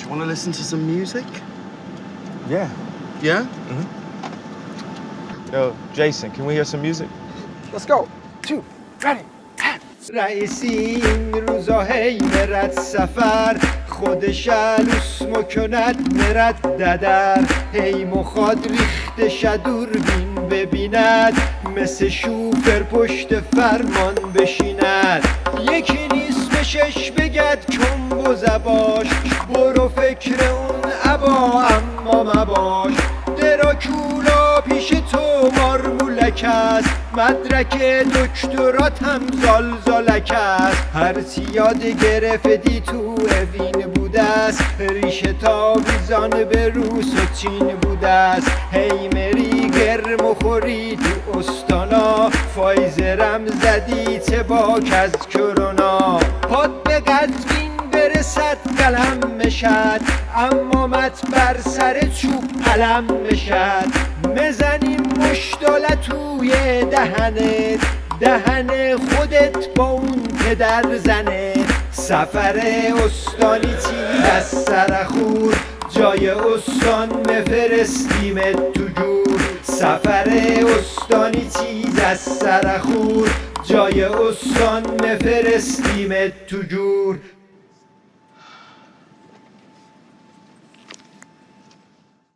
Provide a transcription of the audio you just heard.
you want to listen to some music? Yeah. Yeah? Yo, Jason, can we hear some music? Let's go. 2, ready. رئیسی این روزا هی مرد سفر خودش علوس مکند مرد ددر هی مخواد ریخته شدور بین ببیند مثل شوفر پشت فرمان بشیند یکی نیست به شش بگد کن و زباش برو فکر اون عبا اما مباش دراکولا پیش تو مارمولک است مدرک دکترات هم زالزالک است هرچی یاد گرفتی تو اوین بوده است ریشه تاویزان به روس و چین بوده است هی مری گرم و خوری تو استانا فایزرم زدی چه باک از کرونا پاد به قدرین برسد قلم مشد اما مت بر سر چوب علم مشد مزنیم مشتاله توی دهن خودت با اون پدر زنه سفر استانی چی از سرخور جای استان مفرستیمت تو جور سفر استانی چیز از سرخور جای استان مفرستیمت تو جور